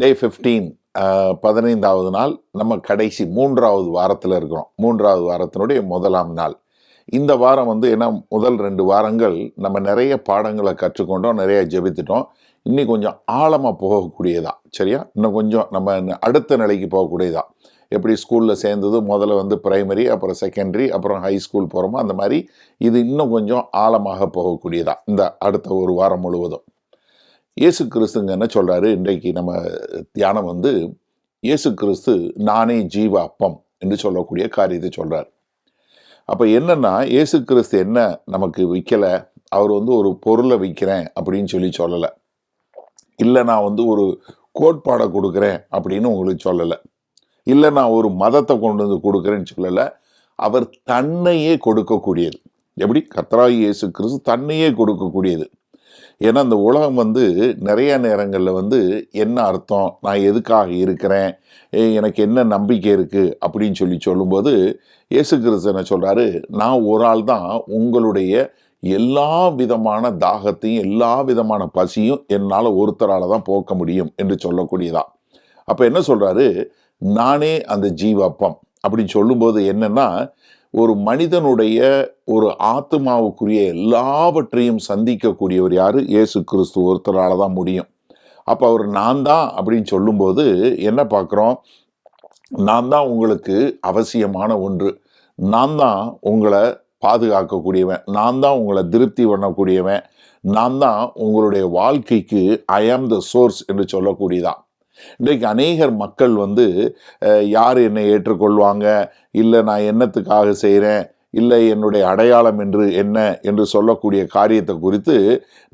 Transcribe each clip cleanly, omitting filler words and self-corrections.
டே 15, 15வது நாள். நம்ம கடைசி 3வது வாரத்தில் இருக்கிறோம். 3வது வாரத்தினுடைய முதலாம் நாள். இந்த வாரம் என்ன, முதல் 2 வாரங்கள் நம்ம நிறைய பாடங்களை கற்றுக்கொண்டோம், நிறைய ஜெபித்துட்டோம். இன்னும் கொஞ்சம் ஆழமாக போகக்கூடியதா, சரியா? இன்னும் கொஞ்சம் நம்ம அடுத்த நிலைக்கு போகக்கூடியதா. எப்படி ஸ்கூலில் சேர்ந்தது முதல்ல பிரைமரி, அப்புறம் செகண்டரி, அப்புறம் ஹை ஸ்கூல் போகிறோமோ அந்த மாதிரி இது இன்னும் கொஞ்சம் ஆழமாக போகக்கூடியதா இந்த அடுத்த ஒரு வாரம் முழுவதும். இயேசு கிறிஸ்துங்க என்ன சொல்கிறாரு, இன்றைக்கு நம்ம தியானம் இயேசு கிறிஸ்து நானே ஜீவ அப்பம் என்று சொல்லக்கூடிய காரியத்தை சொல்கிறார். அப்போ என்னன்னா, இயேசு கிறிஸ்து என்ன நமக்கு விற்கலை, அவர் ஒரு பொருளை விற்கிறேன் அப்படின்னு சொல்லலை. இல்லை நான் ஒரு கோட்பாடை கொடுக்குறேன் அப்படின்னு உங்களுக்கு சொல்லலை. இல்லை நான் ஒரு மதத்தை கொண்டு கொடுக்குறேன்னு சொல்லலை. அவர் தன்னையே கொடுக்கக்கூடியது. எப்படி? கர்த்தராகிய இயேசு கிறிஸ்து தன்னையே கொடுக்கக்கூடியது. ஏன்னா இந்த உலகம் நிறைய நேரங்களில் என்ன அர்த்தம், நான் எதுக்காக இருக்கிறேன், எனக்கு என்ன நம்பிக்கை இருக்குது அப்படின்னு சொல்லும்போது இயேசு கிறிஸ்து என்ன சொல்கிறாரு, நான் ஒரு ஆள் தான் உங்களுடைய எல்லா விதமான தாகத்தையும் எல்லா விதமான பசியும் என்னால் ஒருத்தரால் தான் போக்க முடியும் என்று சொல்லக்கூடியதா. அப்போ என்ன சொல்கிறாரு, நானே அந்த ஜீவப்பம் அப்படின்னு சொல்லும்போது என்னன்னா, ஒரு மனிதனுடைய ஒரு ஆத்மாவுக்குரிய எல்லாவற்றையும் சந்திக்கக்கூடியவர் யாரு? இயேசு கிறிஸ்து ஒருத்தரால் தான் முடியும். அப்போ அவர் நான் தான் அப்படின்னு சொல்லும்போது என்ன பார்க்குறோம், நான் தான் உங்களுக்கு அவசியமான ஒன்று, நான் தான் உங்களை பாதுகாக்கக்கூடியவன், நான் தான் உங்களை திருப்தி பண்ணக்கூடியவன், நான் தான் உங்களுடைய வாழ்க்கைக்கு ஐ ஆம் த சோர்ஸ் என்று சொல்லக்கூடியதான். இன்றைக்கு அநேகர் மக்கள் யார் என்னை ஏற்றுக்கொள்வாங்க, இல்லை நான் என்னத்துக்காக செய்கிறேன், இல்லை என்னுடைய அடையாளம் என்ன என்று சொல்லக்கூடிய காரியத்தை குறித்து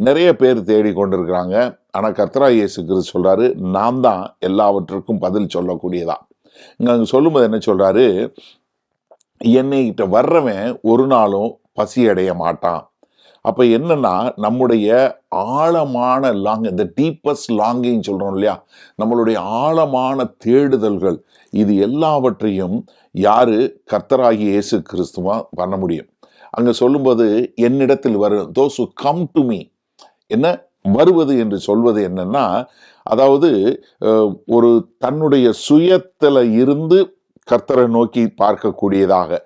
நிறைய பேர் தேடிக்கொண்டிருக்கிறாங்க. ஆனால் கர்த்தராகிய இயேசு கிறிஸ்து சொல்கிறாரு, நான் தான் எல்லாவற்றுக்கும் பதில் சொல்லக்கூடியதா. இங்கே அங்கே சொல்லும்போது என்ன சொல்கிறாரு, என்னைகிட்ட வர்றவன் ஒரு நாளும் பசி அடைய மாட்டான். அப்போ என்னன்னா, நம்முடைய ஆழமான இந்த டீப்பஸ்ட் லாங்கிங் சொல்கிறோம் இல்லையா, நம்மளுடைய ஆழமான தேடுதல்கள், இது எல்லாவற்றையும் யாரு? கர்த்தராகிய இயேசு கிறிஸ்துவா பண்ண முடியும். அங்கே சொல்லும்போது என்னிடத்தில் வரும் those who come to me, என்ன வருவது என்று சொல்வது என்னன்னா, அதாவது ஒரு தன்னுடைய சுயத்தில் இருந்து கர்த்தரை நோக்கி பார்க்கக்கூடியதாக,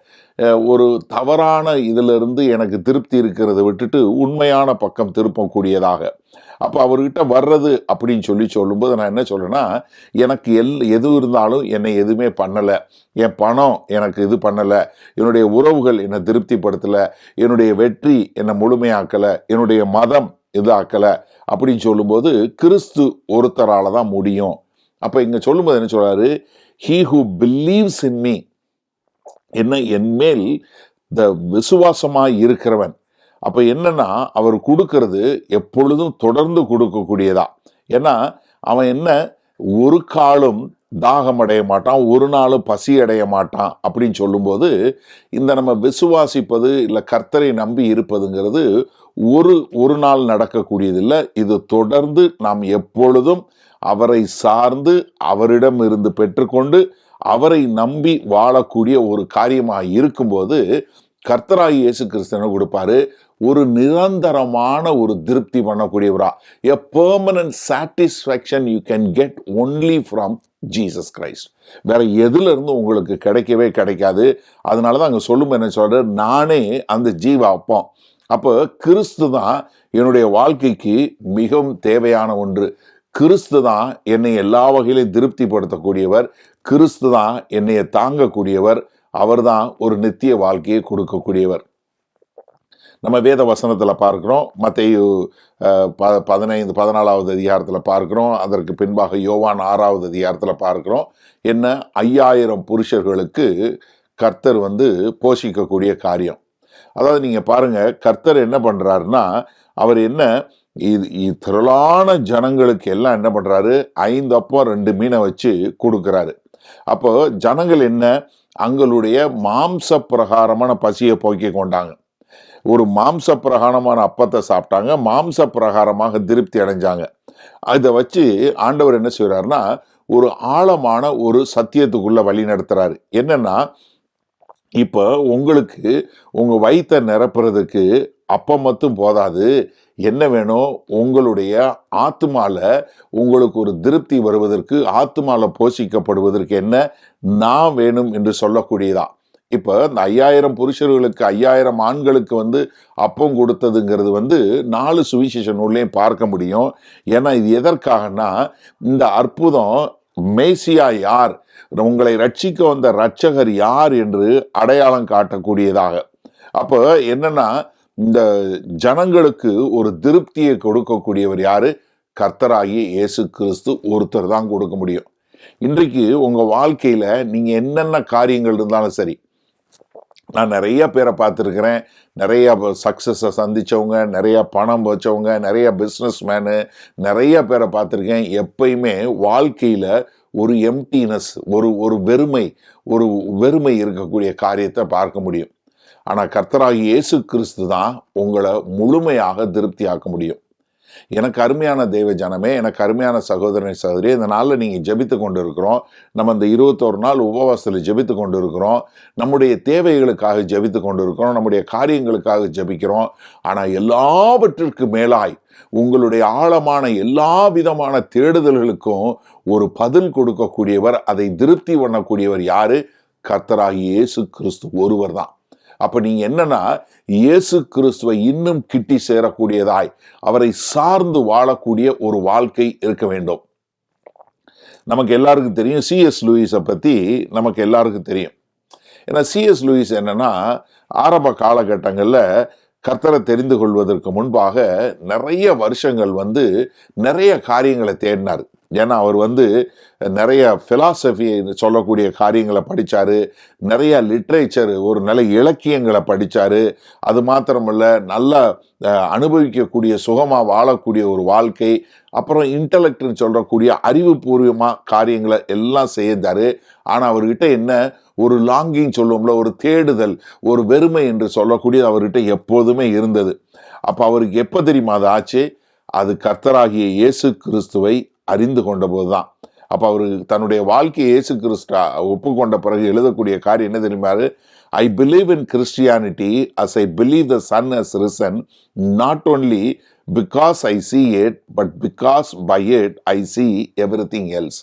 ஒரு தவறான இதிலிருந்து எனக்கு திருப்தி இருக்கிறத விட்டுட்டு உண்மையான பக்கம் திருப்பக்கூடியதாக. அப்போ அவர்கிட்ட வர்றது அப்படின்னு சொல்லும்போது நான் என்ன சொல்றேன்னா, எனக்கு எது இருந்தாலும் என்னை எதுவுமே பண்ணலை, என் பணம் எனக்கு இது பண்ணலை, என்னுடைய உறவுகள் என்னை திருப்திப்படுத்தலை, என்னுடைய வெற்றி என்னை முழுமையாக்கலை, என்னுடைய மதம் இது ஆக்கலை அப்படின்னு சொல்லும்போது கிறிஸ்து ஒருத்தரால் தான் முடியும். அப்போ இங்கே சொல்லும்போது என்ன சொல்றாரு, he who believes in me, என்ன என்மேல் விசுவாசமாய் இருக்கிறவன். அப்போ என்னன்னா, அவர் கொடுக்கறது எப்பொழுதும் தொடர்ந்து கொடுக்கக்கூடியதா. ஏன்னா அவன் என்ன, ஒரு காலம் தாகம் அடைய மாட்டான், ஒரு நாளும் பசி அடைய மாட்டான் அப்படின்னு சொல்லும்போது, இந்த நம்ம விசுவாசிப்பது இல்லை கர்த்தரை நம்பி இருப்பதுங்கிறது ஒரு நாள் நடக்கக்கூடியது இல்லை. இது தொடர்ந்து நாம் எப்பொழுதும் அவரை சார்ந்து அவரிடம் இருந்து பெற்றுக்கொண்டு அவரை நம்பி வாழக்கூடிய ஒரு காரியமாக இருக்கும்போது கர்த்தராகிய இயேசு கிறிஸ்து கொடுப்பாரு, ஒரு நிரந்தரமான ஒரு திருப்தி பண்ணக்கூடியவரா. A permanent satisfaction you can get only from Jesus Christ. வேற எதுல இருந்து உங்களுக்கு கிடைக்கவே கிடைக்காது. அதனால தான் அங்கே சொல்லும் என்ன சொல்றாரு, நானே அந்த ஜீவ அப்பம். அப்போ கிறிஸ்து தான் என்னுடைய வாழ்க்கைக்கு மிகவும் தேவையான ஒன்று. கிறிஸ்து தான் என்னை எல்லா வகையிலும் திருப்திப்படுத்தக்கூடியவர், கிறிஸ்து தான் என்னைய தாங்கக்கூடியவர், அவர் தான் ஒரு நித்திய வாழ்க்கையை கொடுக்கக்கூடியவர். நம்ம வேத வசனத்தில் பார்க்கிறோம், மத்தேயு 14வது அதிகாரத்தில் பார்க்கிறோம், அதற்கு பின்பாக யோவான் 6வது அதிகாரத்தில் பார்க்கிறோம். என்ன, 5000 புருஷர்களுக்கு கர்த்தர் போஷிக்கக்கூடிய காரியம். அதாவது நீங்க பாருங்க, கர்த்தர் என்ன பண்றாருன்னா, அவர் என்ன திரளான ஜனங்களுக்கு எல்லாம் என்ன பண்றாரு, 5 அப்பம் 2 மீனை வச்சு கொடுக்கிறாரு. அப்போ ஜனங்கள் என்ன, அவங்களுடைய மாம்ச பிரகாரமான பசியை போக்கி கொண்டாங்க. ஒரு மாம்ச பிரகாரமான அப்பத்தை சாப்பிட்டாங்க, மாம்ச பிரகாரமாக திருப்தி அடைஞ்சாங்க. அதை வச்சு ஆண்டவர் என்ன செய்யறாருன்னா, ஒரு ஆழமான ஒரு சத்தியத்துக்குள்ள வழி நடத்துறாரு. என்னன்னா, இப்போ உங்களுக்கு உங்க வயித்தை நிரப்புறதுக்கு அப்பம் மட்டும் போதாது, என்ன வேணும், உங்களுடைய ஆத்துமால உங்களுக்கு ஒரு திருப்தி வருவதற்கு, ஆத்துமால போஷிக்கப்படுவதற்கு என்ன நான் வேணும் என்று சொல்லக்கூடியதா. இப்ப இந்த 5000 புருஷர்களுக்கு 5000 ஆண்களுக்கு அப்பம் கொடுத்ததுங்கிறது 4 சுவிசேஷ நூல்லையும் பார்க்க முடியும். ஏன்னா இது எதற்காகனா, இந்த அற்புதம் மேசியா யார், உங்களை ரட்சிக்க வந்த ரட்சகர் யார் என்று அடையாளம் காட்டக்கூடியதாக. அப்ப என்னன்னா, இந்த ஜனங்களுக்கு ஒரு திருப்தியை கொடுக்கக்கூடியவர் யாரு? கர்த்தராகிய இயேசு கிறிஸ்து ஒருத்தர் தான் கொடுக்க முடியும். இன்றைக்கு உங்க வாழ்க்கையில நீங்க என்னென்ன காரியங்கள் இருந்தாலும் சரி, நான் நிறைய பேரை பார்த்துருக்கிறேன். நிறைய சக்ஸஸை சந்திச்சவங்க, நிறைய பணம் வச்சவங்க, நிறைய பிஸ்னஸ் மேனு, நிறைய பேரை பார்த்துருக்கேன். எப்பயுமே வாழ்க்கையில ஒரு எம்டினஸ், ஒரு வெறுமை இருக்கக்கூடிய காரியத்தை பார்க்க முடியும். ஆனால் கர்த்தராகிய இயேசு கிறிஸ்து தான் உங்களை முழுமையாக திருப்தியாக்க முடியும். எனக்கு அருமையான தெய்வ ஜனமே, எனக்கு அருமையான சகோதரனை சகோதரி, இந்த நாளில் நீங்கள் ஜெபித்து கொண்டு இருக்கிறோம். நம்ம இந்த 21 நாள் உபவாசத்தில் ஜெபித்து கொண்டு இருக்கிறோம். நம்முடைய தேவைகளுக்காக ஜெபித்து கொண்டு இருக்கிறோம். நம்முடைய காரியங்களுக்காக ஜெபிக்கிறோம். ஆனால் எல்லாவற்றிற்கு மேலாய் உங்களுடைய ஆழமான எல்லா விதமான தேடுதல்களுக்கும் ஒரு பதில் கொடுக்கக்கூடியவர், அதை திருப்தி பண்ணக்கூடியவர் யாரு? கர்த்தராகிய இயேசு கிறிஸ்து ஒருவர் தான். அப்ப நீங்க என்னன்னா, இயேசு கிறிஸ்துவை இன்னும் கிட்டி சேரக்கூடியதாய், அவரை சார்ந்து வாழக்கூடிய ஒரு வாழ்க்கை இருக்க வேண்டும். நமக்கு எல்லாருக்கும் தெரியும், C.S. லூயிஸை பத்தி நமக்கு எல்லாருக்கும் தெரியும். ஏன்னா C.S. லூயிஸ் என்னன்னா, ஆரம்ப காலகட்டங்கள்ல கர்த்தரை தெரிந்து கொள்வதற்கு முன்பாக நிறைய வருஷங்கள் நிறைய காரியங்களை தேடினார். ஏன்னா அவர் நிறைய பிலாசபி சொல்லக்கூடிய காரியங்களை படித்தார், நிறைய லிட்ரேச்சர், ஒரு நல்ல இலக்கியங்களை படித்தார். அது மாத்திரமல்ல, நல்லா அனுபவிக்கக்கூடிய, சுகமாக வாழக்கூடிய ஒரு வாழ்க்கை, அப்புறம் இன்டலெக்ட்னு சொல்லக்கூடிய அறிவுபூர்வமாக காரியங்களை எல்லாம் செய்தார். ஆனால் அவர்கிட்ட என்ன, ஒரு லாங்கிங் சொல்லுவோம்ல, ஒரு தேடுதல், ஒரு வெறுமை என்று சொல்லக்கூடியது அவர்கிட்ட எப்போதுமே இருந்தது. அப்போ அவருக்கு எப்போ தெரியுமா அது ஆச்சு? அது கர்த்தராகிய இயேசு கிறிஸ்துவை அறிந்து கொண்ட போதுதான். அப்போ அவரு தன்னுடைய வாழ்க்கையை இயேசு கிறிஸ்து ஒப்புக்கொண்ட பிறகு எழுதக்கூடிய காரியம் என்ன தெரியுமாரு? I believe in Christianity as I believe the sun has risen, not only because I see it, but because by it I see everything else.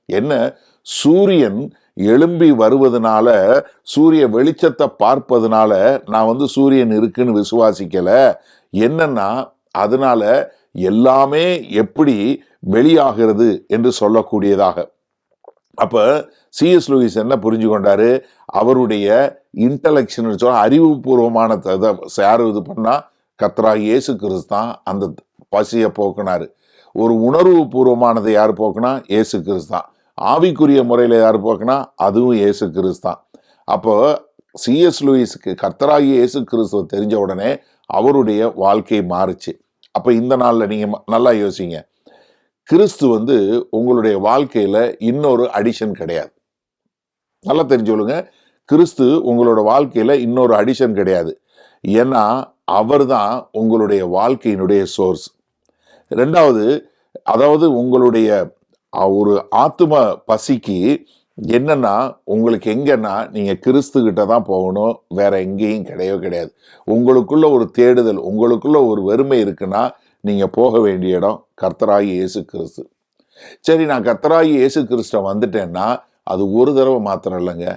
என்ன, சூரியன் எழும்பி வருவதனால, சூரிய வெளிச்சத்தை பார்ப்பதனால நான் சூரியன் இருக்குன்னு விசுவாசிக்கல. என்னன்னா, அதனால எல்லாமே எப்படி வெளியாகிறது என்று சொல்லக்கூடியதாக. அப்ப C.S. லூயிஸ் என்ன புரிஞ்சு கொண்டாரு? அவருடைய இன்டலெக்ஷன் சொல்ல அறிவுபூர்வமான யார் இது பண்ணா? கர்த்தராகிய இயேசு கிறிஸ்து தான் அந்த பசியை போக்குனாரு. ஒரு உணர்வு பூர்வமானதை யார் போக்குனா? இயேசு கிறிஸ்து தான். ஆவிக்குரிய முறையில் யார் போக்குனா? அதுவும் இயேசு கிறிஸ்து தான். அப்போ C.S. லூயிஸ்க்கு கர்த்தராகிய இயேசு கிறிஸ்துவ தெரிஞ்ச உடனே அவருடைய வாழ்க்கை மாறுச்சு. அப்ப இந்த நாளில் நீங்க நல்லா யோசிங்க, கிறிஸ்து உங்களுடைய வாழ்க்கையில இன்னொரு அடிஷன் கிடையாது. நல்லா தெரிஞ்சுக்கொள்ளுங்க, கிறிஸ்து உங்களோட வாழ்க்கையில இன்னொரு அடிஷன் கிடையாது. ஏன்னா அவர் தான் உங்களுடைய வாழ்க்கையினுடைய சோர்ஸ். ரெண்டாவது, அதாவது உங்களுடைய ஒரு ஆத்தும பசிக்கு என்னன்னா, உங்களுக்கு எங்கன்னா நீங்க கிறிஸ்து கிட்ட தான் போகணும், வேற எங்கேயும் கிடையாது. உங்களுக்குள்ள ஒரு தேடுதல், உங்களுக்குள்ள ஒரு வெறுமை இருக்குன்னா நீங்க போக வேண்டிய இடம் கர்த்தராகிய இயேசு கிறிஸ்து. சரி, நான் கர்த்தராகிய இயேசு கிறிஸ்துவ வந்துட்டேன்னா அது ஒரு தடவை மாத்திரம் இல்லைங்க,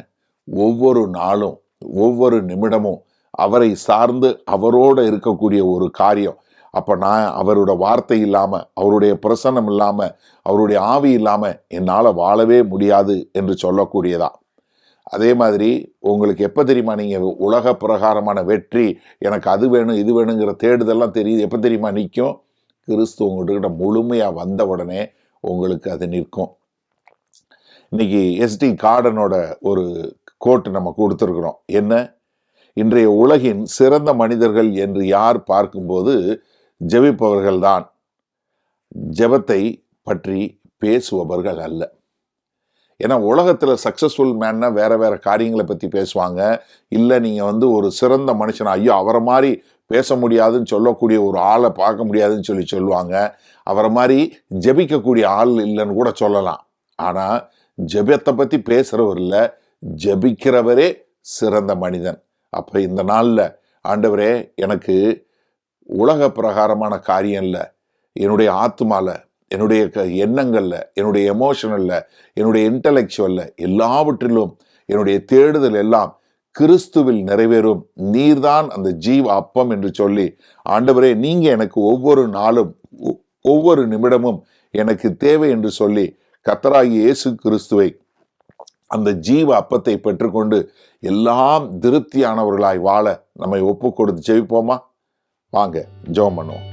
ஒவ்வொரு நாளும் ஒவ்வொரு நிமிடமும் அவரை சார்ந்து அவரோட இருக்கக்கூடிய ஒரு காரியம். அப்ப நான் அவரோட வார்த்தை இல்லாம, அவருடைய பிரசன்னம் இல்லாம, அவருடைய ஆவி இல்லாம என்னால வாழவே முடியாது என்று சொல்லக்கூடியதா. அதே மாதிரி உங்களுக்கு எப்ப தெரியுமா நீங்க உலக பிரகாரமான வெற்றி, எனக்கு அது வேணும் இது வேணுங்கிற தேடுதெல்லாம் தெரியுது, எப்ப தெரியுமா நிற்கும்? கிறிஸ்து உங்கள்கிட்ட முழுமையா வந்த உடனே உங்களுக்கு அது நிற்கும். இன்னைக்கு S.D. கார்டனோட ஒரு கோட் நம்ம கொடுத்துருக்குறோம். என்ன, இன்றைய உலகின் சிறந்த மனிதர்கள் என்று யார் பார்க்கும்போது ஜெபிப்பவர்கள் தான், ஜெபத்தை பற்றி பேசுபவர்கள் அல்ல. ஏன்னா உலகத்தில் சக்ஸஸ்ஃபுல் மேன்னா வேற வேற காரியங்களை பற்றி பேசுவாங்க. இல்லை நீங்கள் ஒரு சிறந்த மனுஷன், ஐயோ அவரை மாதிரி பேச முடியாதுன்னு சொல்லக்கூடிய ஒரு ஆளை பார்க்க முடியாதுன்னு சொல்லுவாங்க. அவரை மாதிரி ஜெபிக்கக்கூடிய ஆள் இல்லைன்னு கூட சொல்லலாம். ஆனால் ஜெபத்தை பற்றி பேசுகிறவர் இல்லை, ஜெபிக்கிறவரே சிறந்த மனிதன். அப்போ இந்த நாளில் ஆண்டவரே, எனக்கு உலக பிரகாரமான காரியம் இல்லை, என்னுடைய ஆத்மால, என்னுடைய எண்ணங்கள்ல, என்னுடைய எமோஷனல்ல, என்னுடைய இன்டலெக்சுவல்ல, எல்லாவற்றிலும் என்னுடைய தேடுதல் எல்லாம் கிறிஸ்துவில் நிறைவேறும். நீர்தான் அந்த ஜீவ அப்பம் என்று சொல்லி, ஆண்டவரே நீங்க எனக்கு ஒவ்வொரு நாளும் ஒவ்வொரு நிமிடமும் எனக்கு தேவை என்று சொல்லி கர்த்தராகிய இயேசு கிறிஸ்துவை, அந்த ஜீவ அப்பத்தை பெற்றுக்கொண்டு எல்லாம் திருப்தியானவர்களாய் வாழ நம்மை ஒப்பு கொடுத்து ஜெபிப்போமா? வாங்க ஜெபம் பண்ணுவோம்.